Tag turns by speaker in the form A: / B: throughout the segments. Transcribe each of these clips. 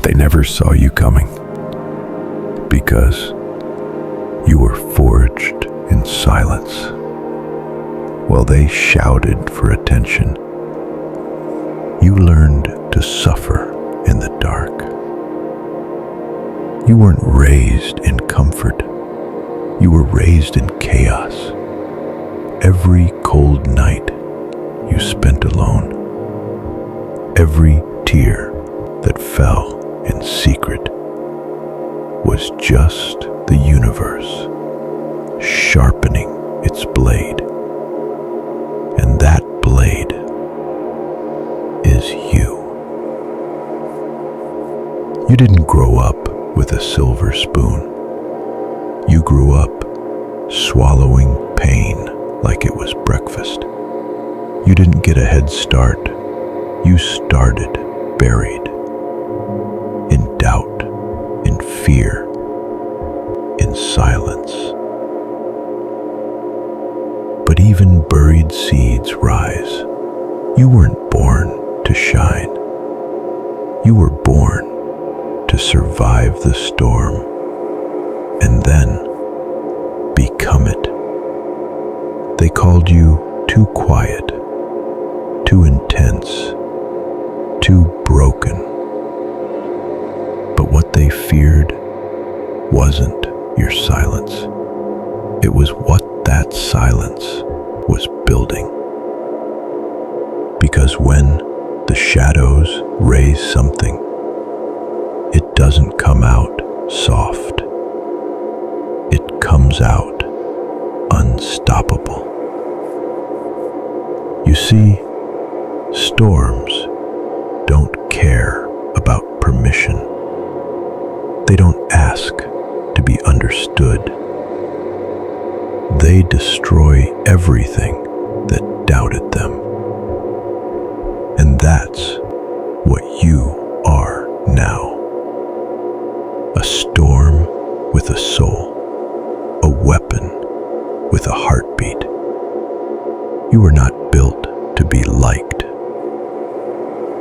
A: They never saw you coming because you were forged in silence. While they shouted for attention, you learned to suffer in the dark. You weren't raised in comfort. You were raised in chaos. Every cold night you spent alone, every tear that fell in secret was just the universe sharpening its blade. And that blade is you. You didn't grow up with a silver spoon. You grew up swallowing pain like it was breakfast. You didn't get a head start. You started buried in doubt, in fear, in silence. But even buried seeds rise. You weren't born to shine. You were born to survive the storm and then become it. They called you too quiet, too intense, too broken. But what they feared wasn't your silence. It was what that silence was building. Because when the shadows raise something, it doesn't come out soft. It comes out unstoppable. You see, storms don't care about permission. They don't ask to be understood. They destroy everything that doubted them. And that's what you are now. A storm with a soul, a weapon with a heartbeat. You were not built to be liked.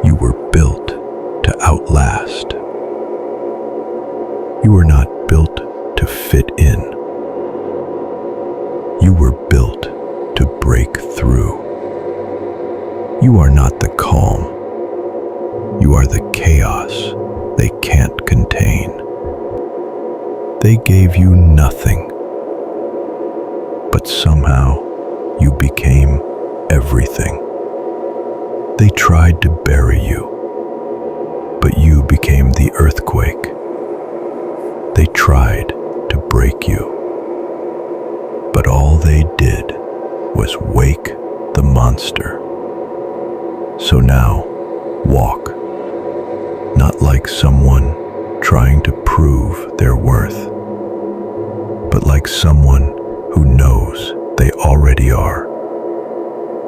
A: You were built to outlast. You were not built to fit in. You were built to break through. You are not the calm. You are the chaos they can't contain. They gave you nothing, but somehow you became everything. They tried to bury you, but you became the earthquake. They tried to break you, but all they did was wake the monster. So now, walk, not like someone trying to prove their worth, but like someone who knows they already are.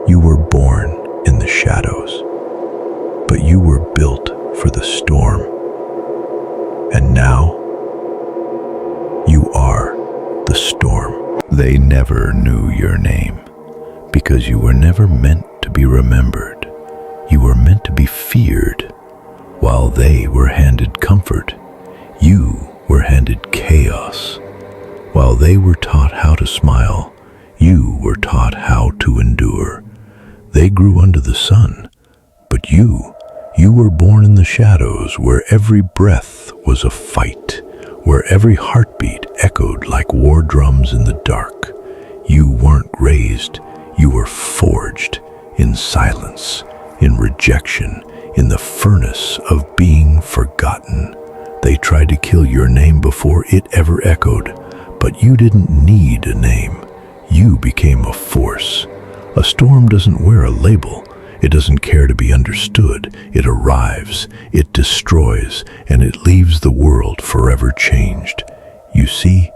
A: You were born in the shadows, but you were built for the storm. And now, you are the storm. They never knew your name, because you were never meant to be remembered. You were meant to be feared. While they were handed comfort, you were handed chaos. While they were taught how to smile, you were taught how to endure. They grew under the sun, but you were born in the shadows, where every breath was a fight, where every heartbeat echoed like war drums in the dark. You weren't raised, you were forged in silence, in rejection, in the furnace of being forgotten. They tried to kill your name before it ever echoed, but you didn't need a name. You became a force. A storm doesn't wear a label. It doesn't care to be understood. It arrives, it destroys, and it leaves the world forever changed. You see,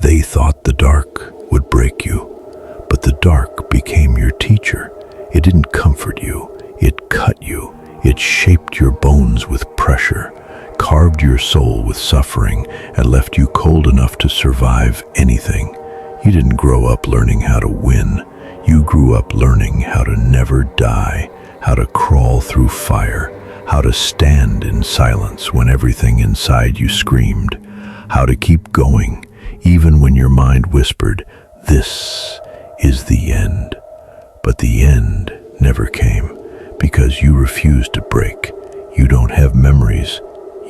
A: they thought the dark would break you, but the dark became your teacher. It didn't comfort you. It cut you. It shaped your bones with pressure, carved your soul with suffering, and left you cold enough to survive anything. You didn't grow up learning how to win. You grew up learning how to never die, how to crawl through fire, how to stand in silence when everything inside you screamed, how to keep going even when your mind whispered, "This is the end." But the end never came because you refused to break. You don't have memories,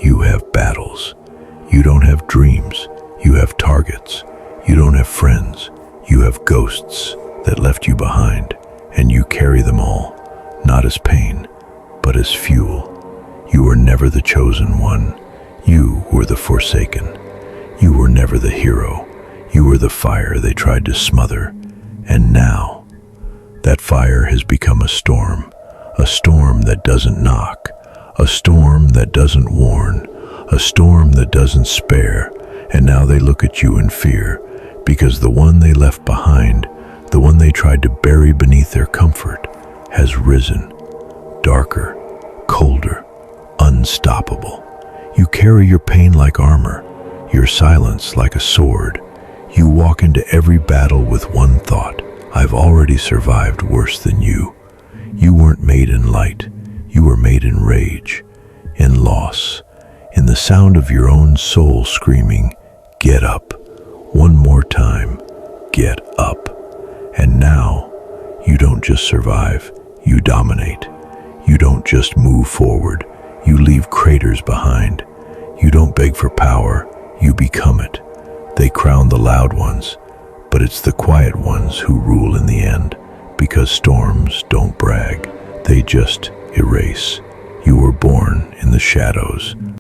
A: you have battles. You don't have dreams, you have targets. You don't have friends, you have ghosts that left you behind, and you carry them all, not as pain, but as fuel. You were never the chosen one. You were the forsaken. You were never the hero. You were the fire they tried to smother. And now, that fire has become a storm that doesn't knock, a storm that doesn't warn, a storm that doesn't spare. And now they look at you in fear, because the one they left behind, the one they tried to bury beneath their comfort, has risen, darker, colder, unstoppable. You carry your pain like armor, your silence like a sword. You walk into every battle with one thought: I've already survived worse than you. You weren't made in light, you were made in rage, in loss, in the sound of your own soul screaming, "Get up." One more time, get up. And now, you don't just survive, you dominate. You don't just move forward, you leave craters behind. You don't beg for power, you become it. They crown the loud ones, but it's the quiet ones who rule in the end, because storms don't brag, they just erase. You were born in the shadows,